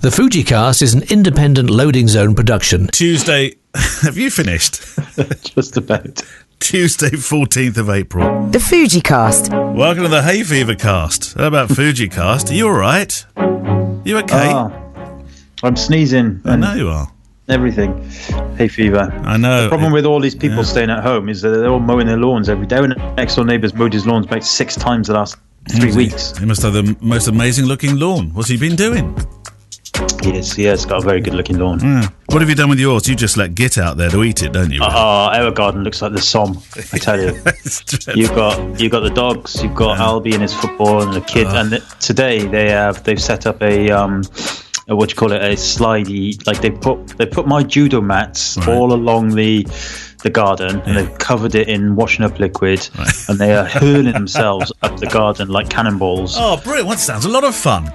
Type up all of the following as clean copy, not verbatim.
The FujiCast is an independent loading zone production. Tuesday, have you finished? Just about. Tuesday, 14th of April. The FujiCast. Welcome to the Hay Fever cast. How about FujiCast? Are you alright? You okay? I'm sneezing. I know you are. Everything. Hay fever. I know. The problem with all these people staying at home is that they're all mowing their lawns every day. And next door neighbour's mowed his lawns about 6 times the last 3 weeks. He must have the most amazing looking lawn. What's he been doing? He has got a very good looking lawn. Yeah. What have you done with yours? You just let Git out there to eat it, don't you? Our garden looks like the Somme, I tell you. You've got the dogs, you've got Albie and his football and the kid, and today they've set up a what do you call it, a slidey, like they put my judo mats all along the garden, and they've covered it in washing up liquid, and they are hurling themselves up the garden like cannonballs. Oh, brilliant. That sounds a lot of fun.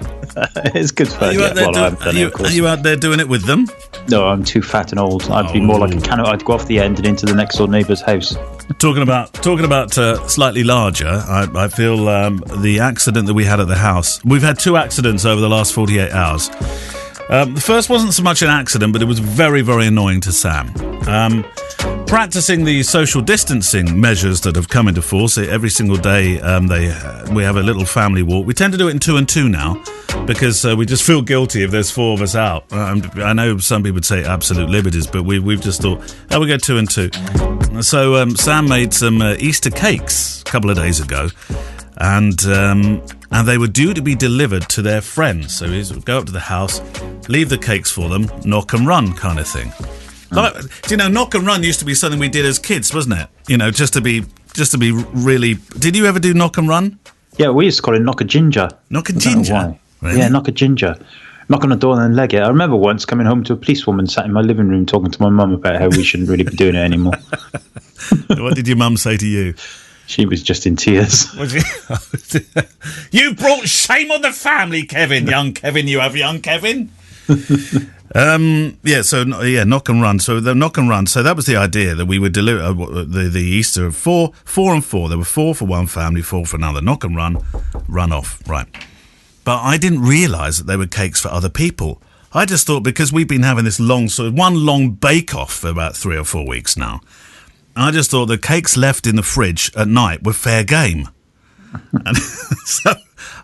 It's good fun. Are you out there doing it with them? No, I'm too fat and old. I'd be more like a cannon. I'd go off the end and into the next door neighbour's house. Talking about slightly larger, I feel the accident that we had at the house. We've had 2 accidents over the last 48 hours. The first wasn't so much an accident, but it was very, very annoying to Sam. Practicing the social distancing measures that have come into force every single day, we have a little family walk. We tend to do it in 2 and 2 now because we just feel guilty if there's 4 of us out. I know some people would say absolute liberties, but we've just thought, we go 2 and 2. So Sam made some Easter cakes a couple of days ago, and they were due to be delivered to their friends. So he'd go up to the house, leave the cakes for them, knock and run kind of thing. Like, knock and run used to be something we did as kids, wasn't it? Just to be really. Did you ever do knock and run? Yeah, we used to call it knock a ginger. Knock a ginger? Really? Yeah, knock a ginger. Knock on the door and then leg it. I remember once coming home to a policewoman sat in my living room talking to my mum about how we shouldn't really be doing it anymore. What did your mum say to you? She was just in tears. Was she? You brought shame on the family, Kevin. Young Kevin, you have young Kevin. Knock and run. So the knock and run. So that was the idea, that we would deliver the Easter of 4 and 4. There were 4 for one family, 4 for another. Knock and run off. Right. But I didn't realise that they were cakes for other people. I just thought, because we've been having this one long bake-off for about 3 or 4 weeks now, I just thought the cakes left in the fridge at night were fair game. And so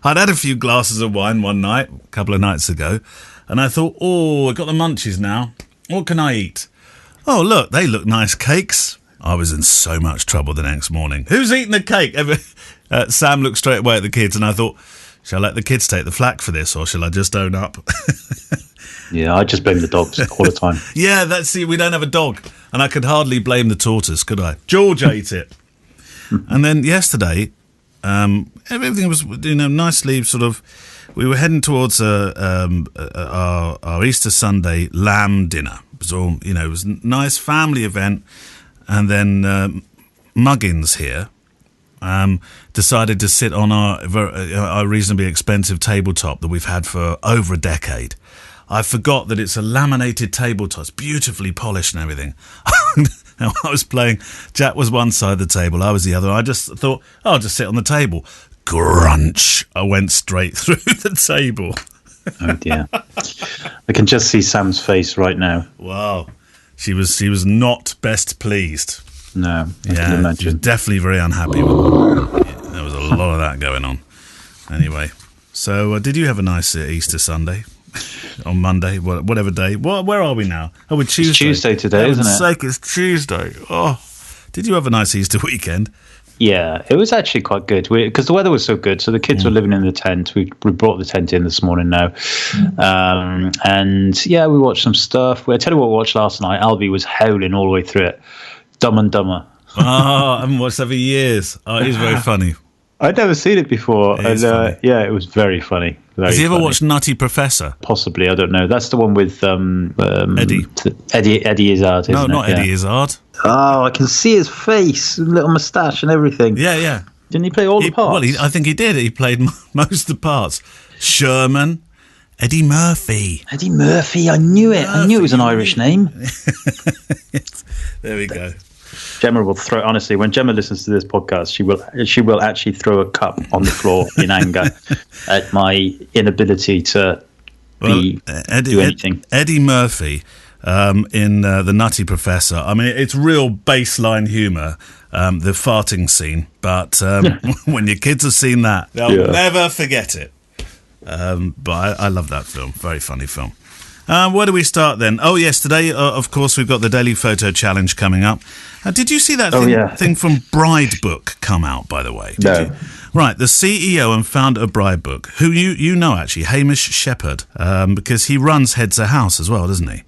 I'd had a few glasses of wine one night, a couple of nights ago, and I thought, I've got the munchies now. What can I eat? Oh, look, they look nice cakes. I was in so much trouble the next morning. Who's eating the cake? Sam looked straight away at the kids, and I thought, shall I let the kids take the flak for this, or shall I just own up? Yeah, I just blame the dogs all the time. Yeah, we don't have a dog, and I could hardly blame the tortoise, could I? George ate it. And then yesterday, everything was nicely sort of. We were heading towards our Easter Sunday lamb dinner. It was all, it was a nice family event, and then Muggins here decided to sit on our reasonably expensive tabletop that we've had for over a decade. I forgot that it's a laminated tabletop. It's beautifully polished and everything. I was playing. Jack was one side of the table. I was the other. I just thought, I'll just sit on the table. Grunch! I went straight through the table. Oh dear! I can just see Sam's face right now. Wow, she was not best pleased. No, I can imagine. She was definitely very unhappy with it. Yeah, there was a lot of that going on. Anyway, so did you have a nice Easter Sunday? On Monday, whatever day. Where are we now? Oh, we're Tuesday. It's Tuesday today, isn't it? For sake, it's Tuesday. Oh, did you have a nice Easter weekend? Yeah, it was actually quite good because the weather was so good. So the kids were living in the tent. We brought the tent in this morning now, and we watched some stuff. I tell you what, we watched last night. Albie was howling all the way through it. Dumb and Dumber. I haven't watched that for years. Oh, it is very funny. I'd never seen it before, it was very funny. Has he ever watched Nutty Professor? Possibly, I don't know. That's the one with Eddie. Eddie Izzard. No, not Eddie Izzard. Oh, I can see his face, little moustache and everything. Yeah. Didn't he play all the parts? Well, I think he did. He played most of the parts. Sherman, Eddie Murphy. Eddie Murphy, I knew it. I knew it was an Irish name. There we go. Gemma will throw. Honestly, when Gemma listens to this podcast, she will actually throw a cup on the floor in anger at my inability to do anything. Eddie Murphy in The Nutty Professor. I mean, it's real baseline humour, the farting scene. But when your kids have seen that, they'll never forget it. But I love that film. Very funny film. Where do we start then? Oh, yes, today, of course, we've got the Daily Photo Challenge coming up. Did you see that thing from Bridebook come out, by the way? Did you? Right, the CEO and founder of Bridebook, who you know, actually, Hamish Shepherd, because he runs Heads a House as well, doesn't he?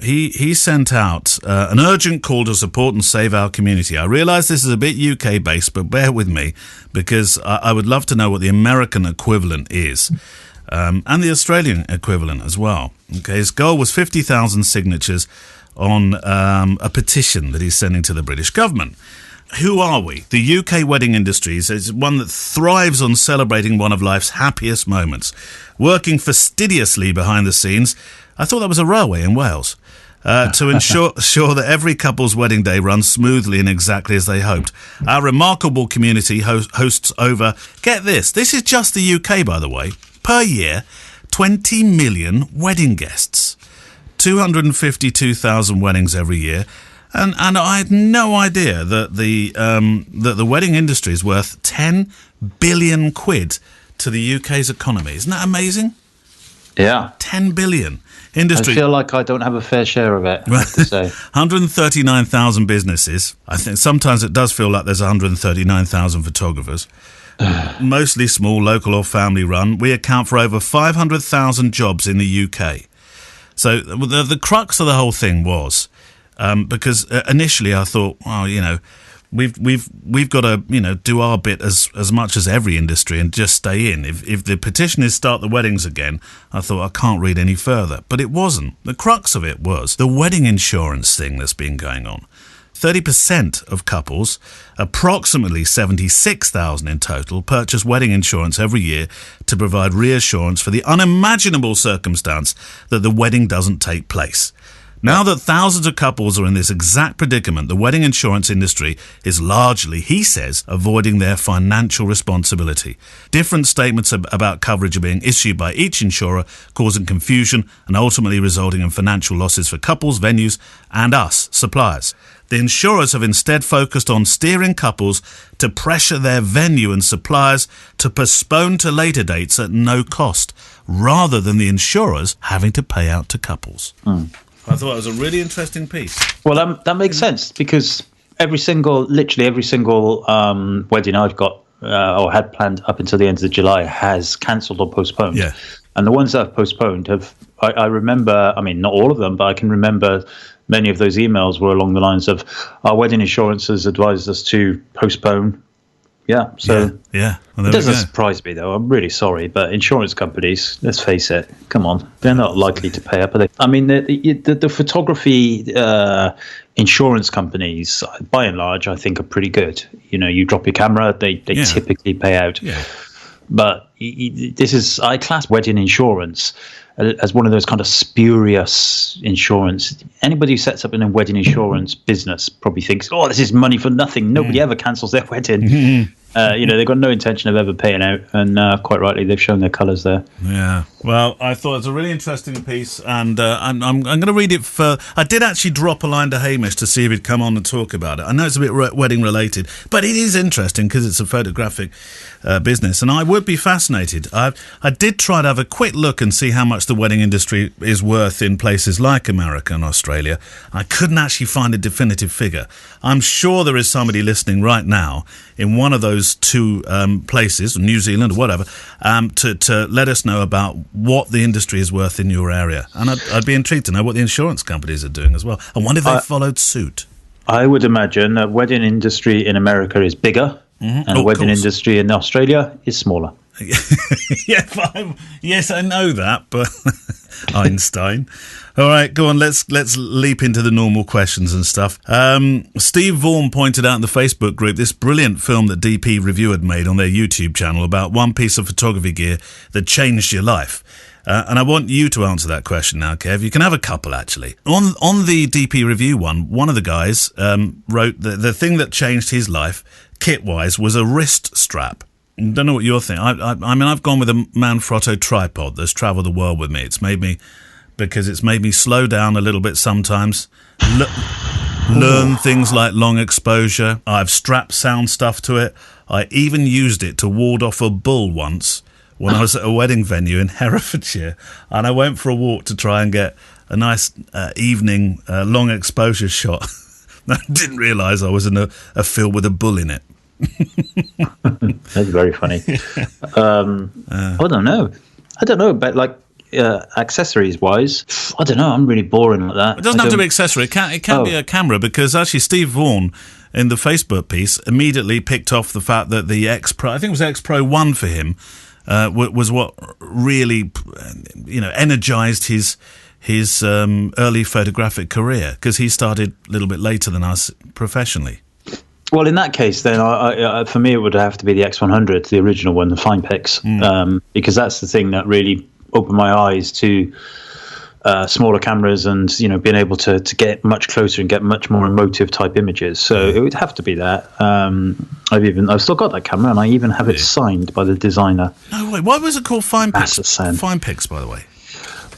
He sent out an urgent call to support and save our community. I realise this is a bit UK-based, but bear with me, because I would love to know what the American equivalent is. And the Australian equivalent as well. Okay, his goal was 50,000 signatures on a petition that he's sending to the British government. Who are we? The UK wedding industry is one that thrives on celebrating one of life's happiest moments. Working fastidiously behind the scenes, I thought that was a railway in Wales, to ensure that every couple's wedding day runs smoothly and exactly as they hoped. Our remarkable community hosts over, get this is just the UK, by the way, per year, 20 million wedding guests, 252,000 weddings every year, and I had no idea that the wedding industry is worth 10 billion quid to the UK's economy. Isn't that amazing? Yeah, 10 billion. Industry. I feel like I don't have a fair share of it, I have to say. 139,000 businesses. I think sometimes it does feel like there's 139,000 photographers. Mostly small, local or family run. We account for over 500,000 jobs in the UK. So the crux of the whole thing was, because initially I thought, well, you know, we've got to, you know, do our bit as much as every industry and just stay in. If the petition is start the weddings again, I thought I can't read any further. But it wasn't. The crux of it was the wedding insurance thing that's been going on. 30% of couples, approximately 76,000 in total, purchase wedding insurance every year to provide reassurance for the unimaginable circumstance that the wedding doesn't take place. Now that thousands of couples are in this exact predicament, the wedding insurance industry is largely, he says, avoiding their financial responsibility. Different statements about coverage are being issued by each insurer, causing confusion and ultimately resulting in financial losses for couples, venues, and us, suppliers. The insurers have instead focused on steering couples to pressure their venue and suppliers to postpone to later dates at no cost, rather than the insurers having to pay out to couples. I thought it was a really interesting piece. Well, that makes sense, because literally every single wedding I've got or had planned up until the end of July has cancelled or postponed. Yeah. And the ones that have postponed I remember, I mean, not all of them, but I can remember many of those emails were along the lines of, our wedding insurance has advised us to postpone. Yeah, so yeah. Well, it doesn't surprise me, though. I'm really sorry, but insurance companies, let's face it, come on, they're not likely to pay up, are they? I mean, the photography insurance companies, by and large, I think are pretty good. You know, you drop your camera, they typically pay out. Yeah. But I class wedding insurance as one of those kind of spurious insurance. Anybody who sets up a wedding insurance business probably thinks, oh, this is money for nothing. Nobody ever cancels their wedding. You know, they've got no intention of ever paying out, and quite rightly, they've shown their colours there. Yeah. Well, I thought it was a really interesting piece, and I'm going to read it for... I did actually drop a line to Hamish to see if he'd come on and talk about it. I know it's a bit wedding-related, but it is interesting because it's a photographic business, and I would be fascinated. I did try to have a quick look and see how much the wedding industry is worth in places like America and Australia. I couldn't actually find a definitive figure. I'm sure there is somebody listening right now in one of those two places, New Zealand or whatever, to let us know about what the industry is worth in your area. And I'd be intrigued to know what the insurance companies are doing as well. I wonder if they've followed suit. I would imagine a wedding industry in America is bigger, and a wedding industry in Australia is smaller. Yes, I know that, but Einstein. All right, go on. Let's leap into the normal questions and stuff. Steve Vaughan pointed out in the Facebook group this brilliant film that DP Review had made on their YouTube channel about one piece of photography gear that changed your life. And I want you to answer that question now, Kev. You can have a couple, actually. On the DP Review one of the guys wrote the thing that changed his life, kit-wise, was a wrist strap. don't know what you're thinking. I mean, I've gone with a Manfrotto tripod that's travelled the world with me. It's made me slow down a little bit sometimes, learn things like long exposure. I've strapped sound stuff to it. I even used it to ward off a bull once when I was at a wedding venue in Herefordshire, and I went for a walk to try and get a nice evening long exposure shot. I didn't realise I was in a field with a bull in it. That's very funny. I don't know, but like accessories wise, I don't know. I'm really boring like that. It doesn't have to be accessory. It can be a camera, because actually Steve Vaughan in the Facebook piece immediately picked off the fact that the X Pro, I think it was X Pro 1 for him, was what really, energised his early photographic career, because he started a little bit later than us professionally. Well, in that case, then, for me, it would have to be the X100, the original one, the FinePix, because that's the thing that really opened my eyes to smaller cameras and, being able to get much closer and get much more emotive type images. So it would have to be that. I've still got that camera, and I even have it signed by the designer. No way. Why was it called FinePix? FinePix, by the way.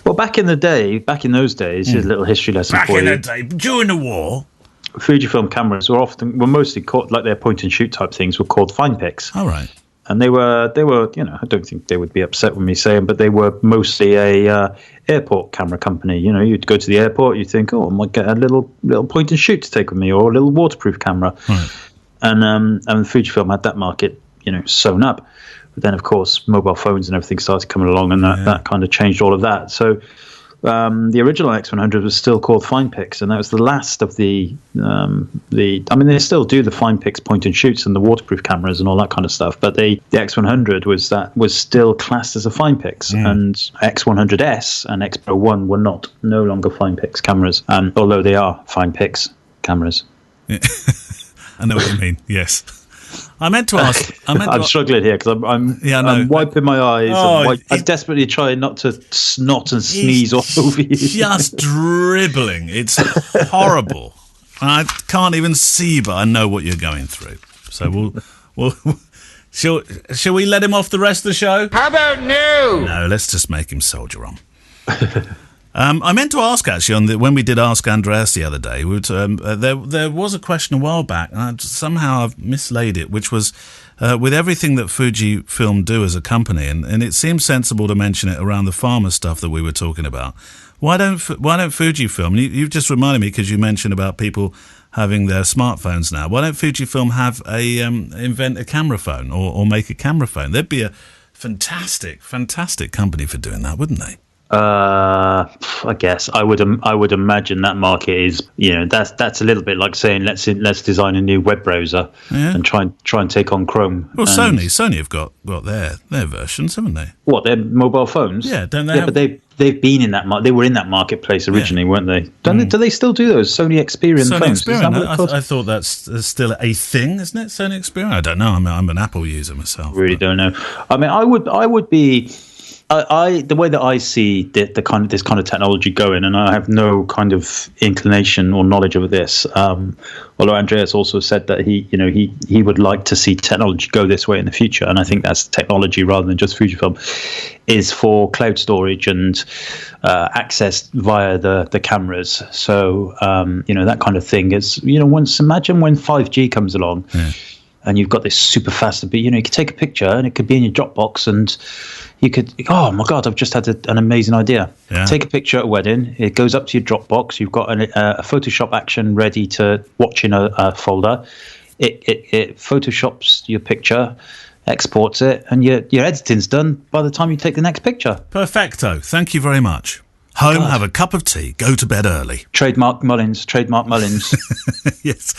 Well, back in those days, here's a little history lesson for you. Back in the day, during the war, Fujifilm cameras were mostly called, like their point and shoot type things were called FinePix. All right. And they were, I don't think they would be upset with me saying, but they were mostly a airport camera company. You'd go to the airport, you'd think, I might get a little point and shoot to take with me, or a little waterproof camera. Right. And Fujifilm had that market, sewn up. But then, of course, mobile phones and everything started coming along, and that kind of changed all of that. So the original X100 was still called FinePix, and that was the last of the they still do the FinePix point and shoots and the waterproof cameras and all that kind of stuff, but the X100 was still classed as a FinePix, and X100S and X Pro 1 were no longer FinePix cameras, although they are FinePix cameras. Yeah. I know what you mean, yes. I meant to ask. I'm struggling here because I'm wiping my eyes. I'm desperately trying not to snot and sneeze all over you. Just dribbling. It's horrible. I can't even see, but I know what you're going through. So shall we let him off the rest of the show? How about no? No, let's just make him soldier on. I meant to ask, actually, when we did Ask Andreas the other day, there was a question a while back, and somehow I've mislaid it, which was with everything that Fujifilm do as a company, and it seems sensible to mention it around the pharma stuff that we were talking about. Why don't Fujifilm? You've just reminded me, because you mentioned about people having their smartphones now. Why don't Fujifilm have invent a camera phone or make a camera phone? They'd be a fantastic company for doing that, wouldn't they? I guess I would imagine that market is, that's a little bit like saying let's design a new web browser and try and take on Chrome. Well, Sony have got their versions, haven't they? What, their mobile phones? Yeah, don't they? Yeah, but they've been in that they were in that marketplace originally, weren't they? Do they still do those Sony Xperia phones? Xperia, I thought that's still a thing, isn't it? Sony Xperia. I don't know. I'm an Apple user myself. Really don't know. I mean, I would be. The way that I see this kind of technology going, and I have no kind of inclination or knowledge of this. Although Andreas also said that he would like to see technology go this way in the future, and I think that's technology rather than just Fujifilm, is for cloud storage and access via the cameras. So that kind of thing is imagine when 5G comes along. Yeah. And you've got this super fast, but you could take a picture and it could be in your Dropbox, and you could, oh my God, I've just had an amazing idea. Yeah. Take a picture at a wedding, it goes up to your Dropbox, you've got a Photoshop action ready to watch in a folder. It Photoshops your picture, exports it, and your editing's done by the time you take the next picture. Perfecto. Thank you very much. Home, have a cup of tea, go to bed early. Trademark Mullins. Yes.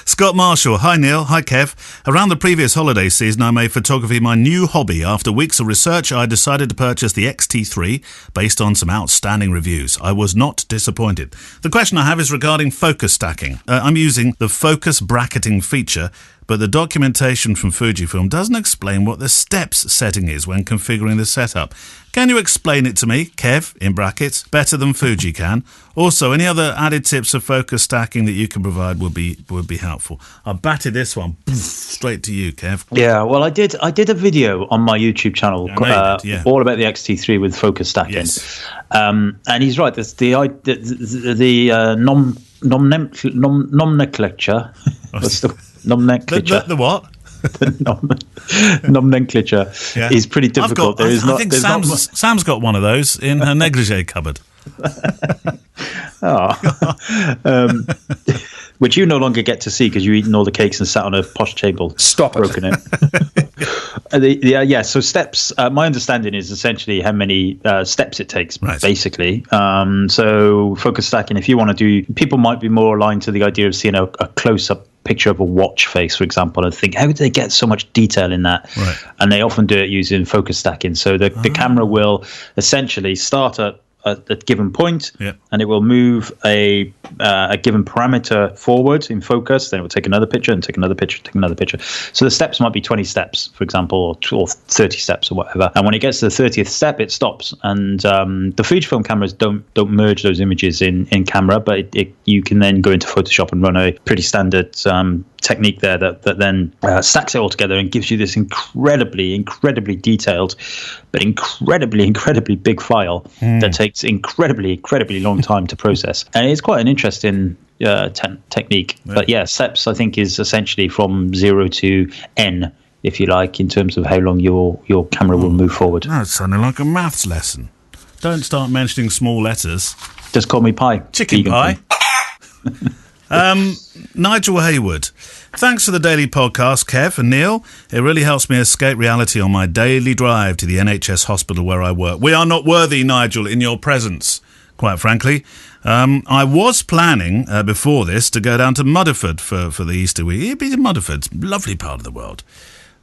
Scott Marshall. Hi, Neale. Hi, Kev. Around the previous holiday season, I made photography my new hobby. After weeks of research, I decided to purchase the XT3 based on some outstanding reviews. I was not disappointed. The question I have is regarding focus stacking. I'm using the focus bracketing feature, but the documentation from Fujifilm doesn't explain what the steps setting is when configuring the setup. Can you explain it to me, Kev, in brackets, better than Fuji can? Also, any other added tips of focus stacking that you can provide would be helpful. helpful. I batted this one straight to you, Kev. Yeah, well, I did a video on my YouTube channel all about the XT3 with focus stacking. Yes. And he's right. There's the nomenclature. What's the nomenclature? The what? Nomenclature is pretty difficult. I think Sam's got one of those in her negligee cupboard. Which you no longer get to see because you've eaten all the cakes and sat on a posh table. Stop broken it. So steps. My understanding is essentially how many steps it takes, basically. So focus stacking. If you want to do, people might be more aligned to the idea of seeing a close-up picture of a watch face, for example, and think, how did they get so much detail in that? Right. And they often do it using focus stacking. So the camera will essentially start at a given point, and it will move a given parameter forward in focus. Then it will take another picture and take another picture, take another picture. So the steps might be 20 steps, for example, or 30 steps or whatever. And when it gets to the 30th step, it stops. And the Fujifilm cameras don't merge those images in camera, but you can then go into Photoshop and run a pretty standard technique there that then stacks it all together and gives you this incredibly detailed but incredibly big file that takes incredibly long time to process. And it's quite an interesting technique. But steps, I think, is essentially from 0 to n, if you like, in terms of how long your camera will move forward. That's sounding like a maths lesson. Don't start mentioning small letters. Just call me Pie. Chicken pie. Nigel Hayward, thanks for the daily podcast, Kev and Neale. It really helps me escape reality on my daily drive to the NHS hospital where I work. We are not worthy, Nigel, in your presence, quite frankly. I was planning before this to go down to Mudderford for the Easter week. It'd be Mudderford, lovely part of the world.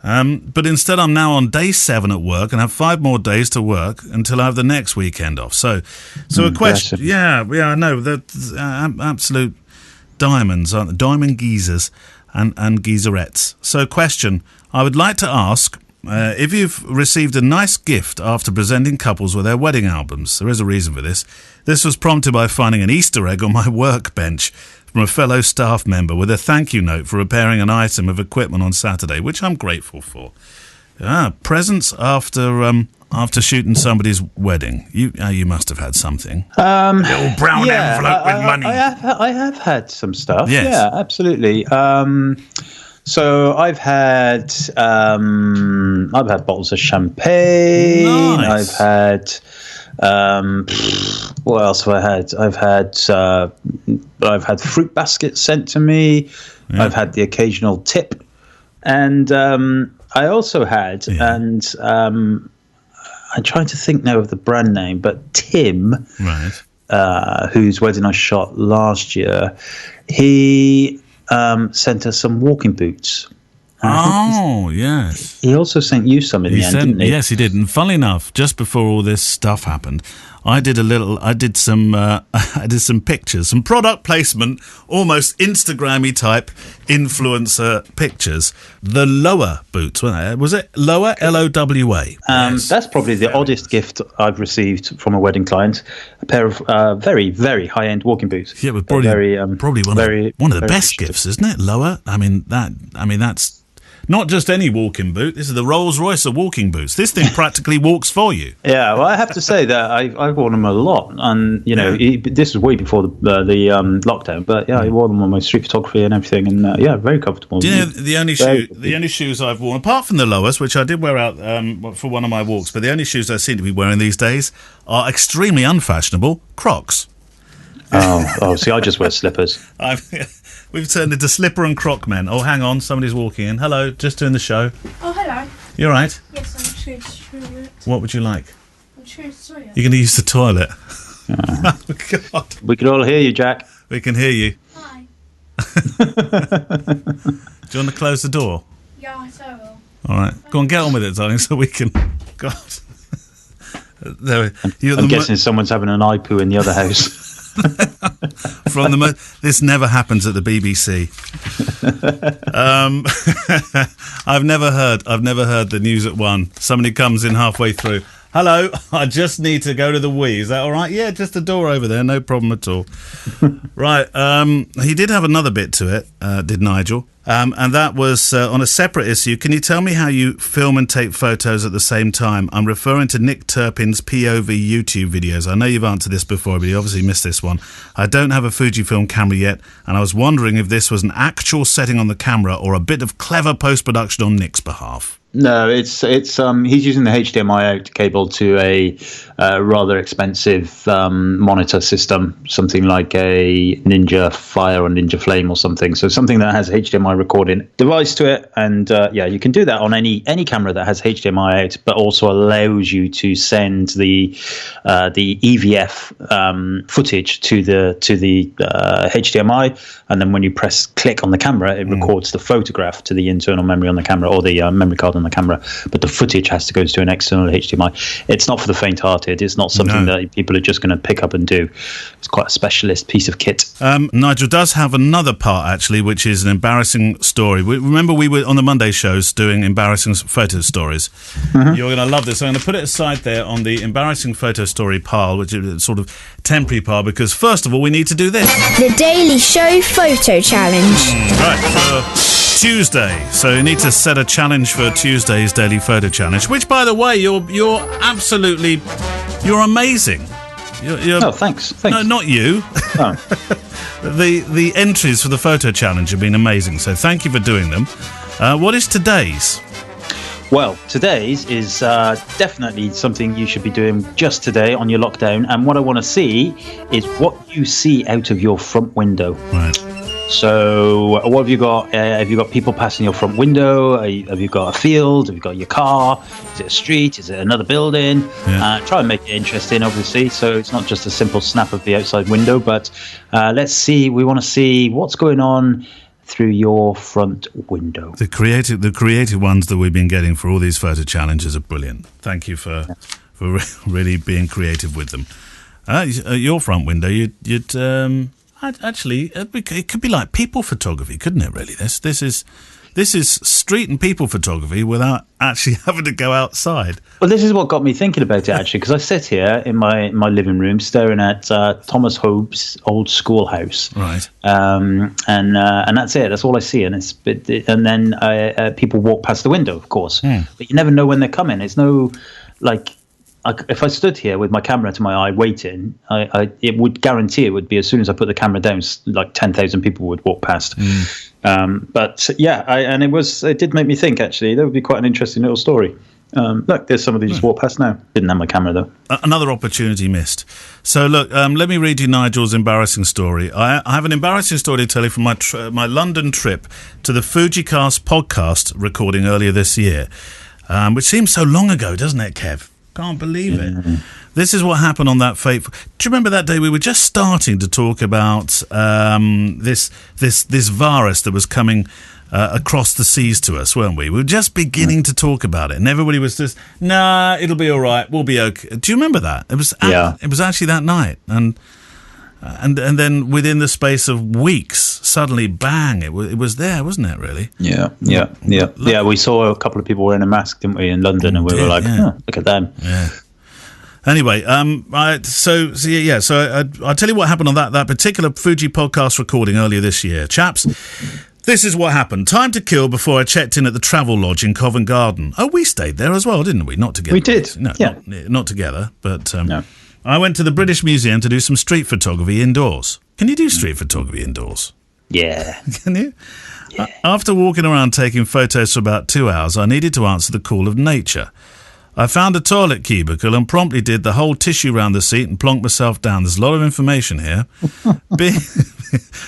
But instead I'm now on day 7 at work and have 5 more days to work until I have the next weekend off. So a question. Yeah, I know. That's absolute diamonds, aren't they? Diamond geezers and geezerettes. So question, I would like to ask if you've received a nice gift after presenting couples with their wedding albums. There is a reason for this. This was prompted by finding an Easter egg on my workbench from a fellow staff member with a thank you note for repairing an item of equipment on Saturday, which I'm grateful for. Presents after shooting somebody's wedding. You must have had something. Little brown envelope with money. I have had some stuff. Yes. Yeah, absolutely. So I've had bottles of champagne. Nice. I've had what else have I had? I've had fruit baskets sent to me. Yeah. I've had the occasional tip, and I also had I'm trying to think now of the brand name, but Tim, whose wedding I shot last year, he sent us some walking boots. Yes. He also sent you some in the end, didn't he? Yes, he did. And funnily enough, just before all this stuff happened, I did some pictures, some product placement, almost Instagrammy type influencer pictures. The Lower boots, was it Lower? L-O-W-A. Yes. That's probably the oddest gift I've received from a wedding client. A pair of very, very high-end walking boots. Yeah, but probably one of the best gifts, isn't it? Lower. I mean that's not just any walking boot. This is the Rolls Royce of walking boots. This thing practically walks for you. Yeah, well, I have to say that I've worn them a lot, and this was way before the lockdown. But I wore them on my street photography and everything, and very comfortable. Do you know the only shoes I've worn, apart from the Lowers, which I did wear out for one of my walks, but the only shoes I seem to be wearing these days are extremely unfashionable Crocs. Oh, see, I just wear slippers. We've turned into slipper and croc men. Oh, hang on, somebody's walking in. Hello, just doing the show. Oh, hello. You all right? Yes, I'm sure it's true. What would you like? I'm sure it's toilet. You're going to use the toilet? Oh, God. We can all hear you, Jack. We can hear you. Hi. Do you want to close the door? Yeah, I will. All right. Go on, get on with it, darling, so we can... God. I'm guessing someone's having an eye poo in the other house. This never happens at the BBC. I've never heard the news at 1. Somebody comes in halfway through. Hello, I just need to go to the wee. Is that all right? Yeah, just the door over there. No problem at all. Right. He did have another bit to it, did Nigel? And that was on a separate issue. Can you tell me how you film and take photos at the same time? I'm referring to Nick Turpin's POV YouTube videos. I know you've answered this before, but you obviously missed this one. I don't have a Fujifilm camera yet, and I was wondering if this was an actual setting on the camera or a bit of clever post-production on Nick's behalf. No, it's he's using the HDMI out cable to a rather expensive monitor system, something like a Ninja Fire or Ninja Flame or something. So something that has HDMI recording device to it, and you can do that on any camera that has HDMI out, but also allows you to send the EVF footage to the HDMI, and then when you press click on the camera, it records the photograph to the internal memory on the camera or the memory card on the camera, but the footage has to go to an external HDMI. It's not for the faint-hearted. It's not something that people are just going to pick up and do. It's quite a specialist piece of kit. Nigel does have another part, actually, which is an embarrassing story. Remember we were on the Monday shows doing embarrassing photo stories. Mm-hmm. You're going to love this. I'm going to put it aside there on the embarrassing photo story pile, which is a sort of temporary pile, because first of all we need to do this. The Daily Show Photo Challenge. Right, for Tuesday. So you need to set a challenge for Tuesday's Daily Photo Challenge, which, by the way, you're amazing. Oh, thanks. No, not you. Oh. The entries for the photo challenge have been amazing, so thank you for doing them. What is today's? Well, today's is definitely something you should be doing just today on your lockdown, and what I want to see is what you see out of your front window. Right. So what have you got? Have you got people passing your front window? Have you got a field? Have you got your car? Is it a street? Is it another building? Yeah. Try and make it interesting, obviously. So it's not just a simple snap of the outside window, but let's see. We want to see what's going on through your front window. The creative ones that we've been getting for all these photo challenges are brilliant. Thank you for really being creative with them. Your front window, you'd actually, it could be like people photography, couldn't it? Really, this is street and people photography without actually having to go outside. Well, this is what got me thinking about it, actually, because I sit here in my living room staring at Thomas Hobbes' old schoolhouse, right? And that's it. That's all I see, and and then people walk past the window, of course, but you never know when they're coming. It's no if I stood here with my camera to my eye waiting, it would guarantee it would be as soon as I put the camera down, like 10,000 people would walk past. But yeah, it did make me think, actually. That would be quite an interesting little story. Look, there's somebody just walked past now. Didn't have my camera, though. Another opportunity missed. So look, let me read you Nigel's embarrassing story. I have an embarrassing story to tell you from my London trip to the FujiCast podcast recording earlier this year, which seems so long ago, doesn't it, Kev? Can't believe it. This is what happened on that fateful... Do you remember that day we were just starting to talk about this virus that was coming across the seas to us, weren't we? We were just beginning to talk about it, and everybody was just, nah, it'll be all right, we'll be okay. Do you remember that? It was actually that night, and then within the space of weeks, suddenly, bang, it was there, wasn't it, really? Yeah. We saw a couple of people wearing a mask, didn't we, in London, and we were like, look at them. Yeah. Anyway, I'll tell you what happened on that particular Fuji podcast recording earlier this year. Chaps, this is what happened. Time to kill before I checked in at the Travel Lodge in Covent Garden. Oh, we stayed there as well, didn't we? Not together. We did. No, yeah. Not together, but... No. I went to the British Museum to do some street photography indoors. Can you do street photography indoors? Yeah. Can you? Yeah. After walking around taking photos for about 2 hours, I needed to answer the call of nature. I found a toilet cubicle and promptly did the whole tissue round the seat and plonked myself down. There's a lot of information here.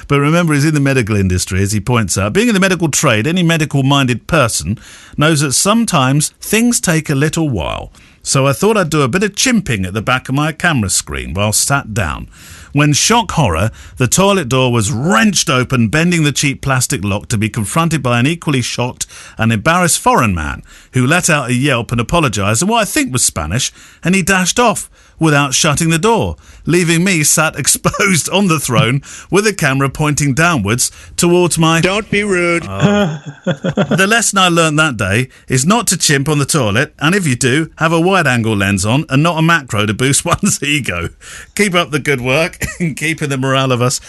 But remember, he's in the medical industry, as he points out. Being in the medical trade, any medical-minded person knows that sometimes things take a little while. So I thought I'd do a bit of chimping at the back of my camera screen while sat down. When, shock horror, the toilet door was wrenched open, bending the cheap plastic lock to be confronted by an equally shocked and embarrassed foreign man who let out a yelp and apologised in what I think was Spanish, and he dashed off. without shutting the door, leaving me sat exposed on the throne with a camera pointing downwards towards my... Don't be rude. The lesson I learned that day is not to chimp on the toilet, and if you do, have a wide-angle lens on and not a macro to boost one's ego. Keep up the good work and keeping the morale of us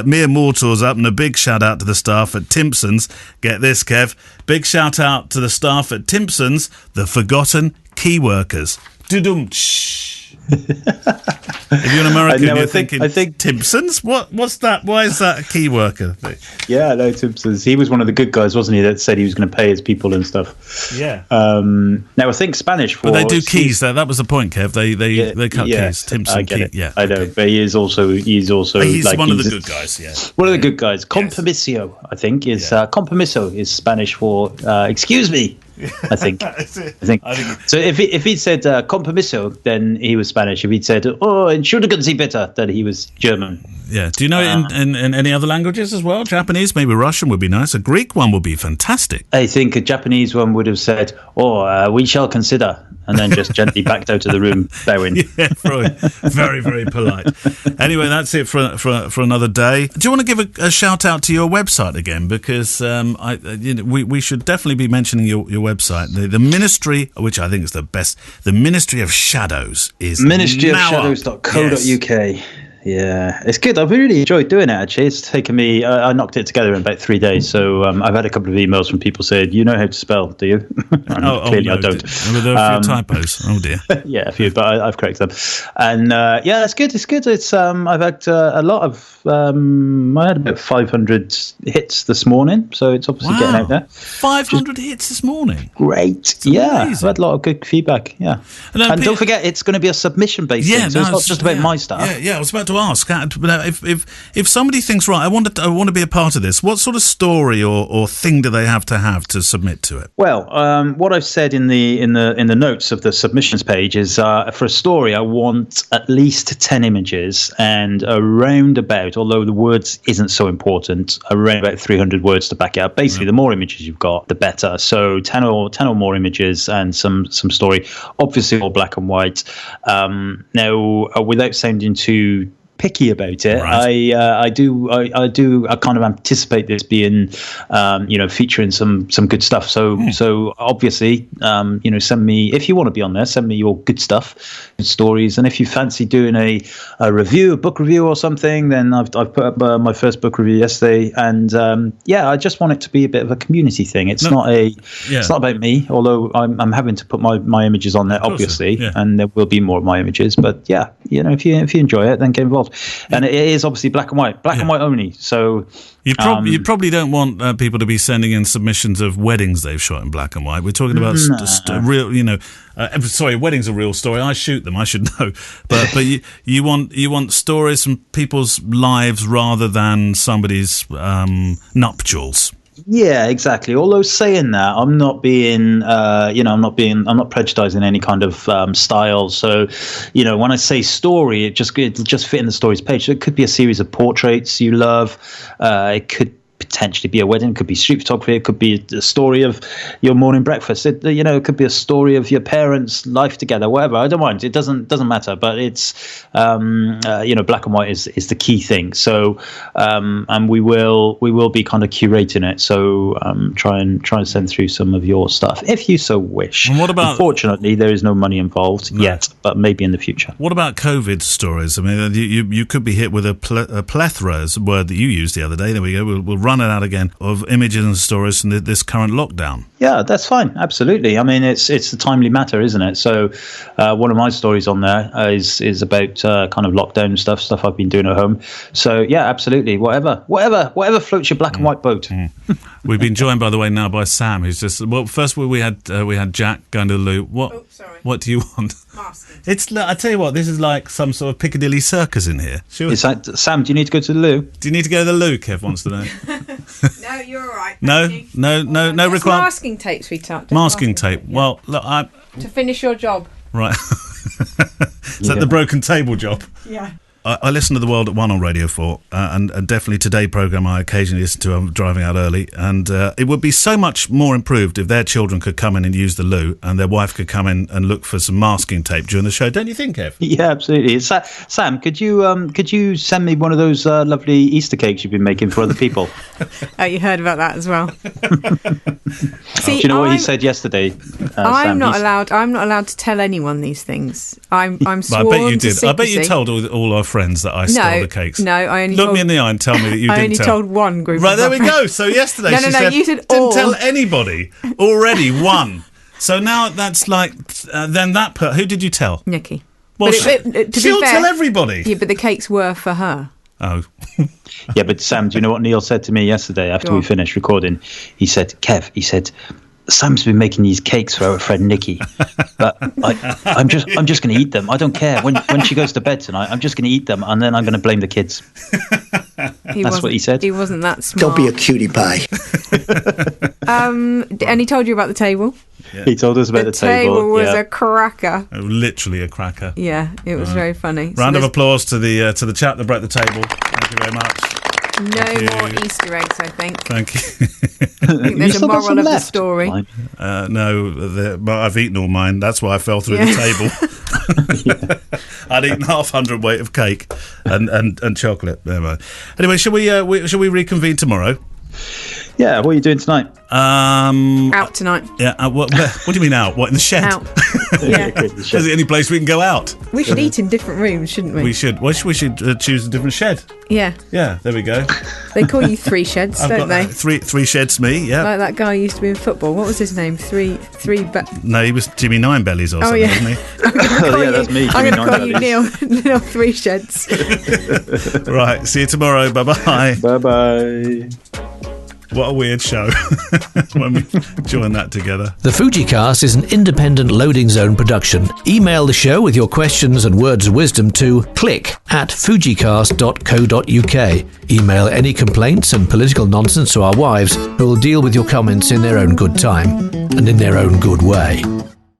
mere mortals up, and a big shout-out to the staff at Timpson's. Get this, Kev. Big shout-out to the staff at Timpson's, the forgotten key workers. Dudum-tsh. If you're an American, you're thinking, I think Timpson's? What's that? Why is that a key worker thing? Yeah, no, Timpson's. He was one of the good guys, wasn't he, that said he was going to pay his people and stuff. Yeah. Now, I think Spanish for... But they do keys. That was the point, Kev. They cut keys. Timpson I get it. Yeah. I know, but he's also he's like, one of the good guys, yeah. One of the good guys. Compromiso, I think, is... compromiso is Spanish for excuse me. I think. I think. So if he'd said compromiso, then he was Spanish. If he'd said entschuldigen Sie bitte, then he was German. Yeah. Do you know it in any other languages as well? Japanese, maybe Russian would be nice. A Greek one would be fantastic. I think a Japanese one would have said, we shall consider, and then just gently backed out of the room, bowing. Yeah, very, very polite. Anyway, that's it for another day. Do you want to give a shout out to your website again? Because we should definitely be mentioning your website. The Ministry, which I think is the best, the Ministry of Shadows is ministryofshadows.co.uk. Yeah, it's good. I've really enjoyed doing it, actually. It's taken me... I knocked it together in about 3 days, so I've had a couple of emails from people saying, you know how to spell, do you? Clearly no, I don't. There are a few typos. Oh, dear. Yeah, a few, but I've corrected them. And, it's good. It's good. It's I've had a lot of... I had about 500 hits this morning, so it's obviously getting out there. 500 hits this morning? Great. Yeah, I've had a lot of good feedback, yeah. And don't forget, it's going to be a submission-based thing, so it's not just about my stuff. Yeah, I was about to ask, if somebody thinks, right, I want to be a part of this, what sort of story or thing do they have to submit to it? Well, what I've said in the notes of the submissions page is for a story I want at least 10 images and around about, although the words isn't so important, around about 300 words to back it up. Basically, the more images you've got, the better. So 10 or more images and some story, obviously all black and white. Now, without sounding too picky about it, right. I kind of anticipate this being featuring some good stuff, so obviously send me, if you want to be on there, send me your good stuff, good stories, and if you fancy doing a book review or something, then I've put up my first book review yesterday, and I just want it to be a bit of a community thing. It's not about me, although I'm having to put my images on there, obviously, and there will be more of my images, but if you enjoy it, then get involved. And it is obviously black and white only. So you probably don't want people to be sending in submissions of weddings they've shot in black and white. We're talking about real, weddings are a real story. I shoot them. I should know. But you want stories from people's lives rather than somebody's nuptials. Yeah, exactly. Although saying that, I'm not being, I'm not prejudicing any kind of style. So, when I say story, it'll just fit in the stories page. So it could be a series of portraits you love. It could potentially be a wedding, it could be street photography, it could be a story of your morning breakfast, it could be a story of your parents' life together, whatever. I don't mind, it doesn't matter, but it's black and white is the key thing. So and we will be kind of curating it, so try and send through some of your stuff if you so wish. And what about, unfortunately there is no money involved yet, but maybe in the future. What about COVID stories? I mean, you could be hit with a plethora, is a word that you used the other day. There we go, we'll run it out again, of images and stories from this current lockdown. Yeah, that's fine. Absolutely. I mean, it's a timely matter, isn't it? So one of my stories on there is about kind of lockdown stuff I've been doing at home. So yeah, absolutely. Whatever floats your black and white boat. We've been joined, by the way, now by Sam, who's just, first we had Jack going to the loo. What do you want? Masking. I tell you what, this is like some sort of Piccadilly Circus in here. Sure. Sam, do you need to go to the loo? Do you need to go to the loo? Kev wants to know. No, you're all right. No requirement. Masking tapes we talked. Masking tape. Yeah. Well, look, to finish your job. Right. Is that the broken table job? Yeah. I listen to The World at 1 on Radio 4, and definitely Today programme I occasionally listen to. I'm driving out early, and it would be so much more improved if their children could come in and use the loo, and their wife could come in and look for some masking tape during the show. Don't you think, Kev? Yeah, absolutely. Sam, could you send me one of those lovely Easter cakes you've been making for other people? Oh, you heard about that as well. See, do you know what he said yesterday? I'm Sam? not allowed to tell anyone these things. I'm sworn I bet you to did. secrecy. I bet you told all our friends that I stole the cakes. No, I only Look told, me in the eye and tell me that you I didn't only tell. told one group. Right, of there my we friends. go. So yesterday No, she no, said, you said didn't all. tell anybody. Already one. So now that's like, then that who did you tell? Nikki. Well, But to be she'll fair, tell everybody. Yeah, but the cakes were for her. Oh. Yeah, but Sam, do you know what Neale said to me yesterday after we finished recording? He said, Kev, Sam's been making these cakes for our friend Nikki, but I'm just going to eat them. I don't care. When she goes to bed tonight, I'm just going to eat them, and then I'm going to blame the kids. That's what he said. He wasn't that smart. Don't be a cutie pie. And he told you about the table? Yeah. He told us about the table. The table was a cracker. Literally a cracker. Yeah, it was very funny. Round of applause to the chap that broke the table. Thank you very much. No more Easter eggs, I think. Thank you. I think there's a moral of the story. No, I've eaten all mine. That's why I fell through the table. I'd eaten half hundredweight of cake and chocolate. Never mind. Anyway, shall we reconvene tomorrow? Yeah, what are you doing tonight? Out tonight. Yeah. What do you mean out? What, in the shed? Out. Yeah. Is there any place we can go out? We should eat in different rooms, shouldn't we? We should. We should choose a different shed. Yeah. Yeah. There we go. They call you three sheds, don't they? Three sheds. Me. Yeah. Like that guy who used to be in football. What was his name? No, he was Jimmy Nine Bellies or something, wasn't he? That's me. I'm going to call you Neale Three Sheds. Right. See you tomorrow. Bye bye. Bye bye. What a weird show when we join that together. The FujiCast is an independent loading zone production. Email the show with your questions and words of wisdom to click@fujicast.co.uk. Email any complaints and political nonsense to our wives, who will deal with your comments in their own good time and in their own good way.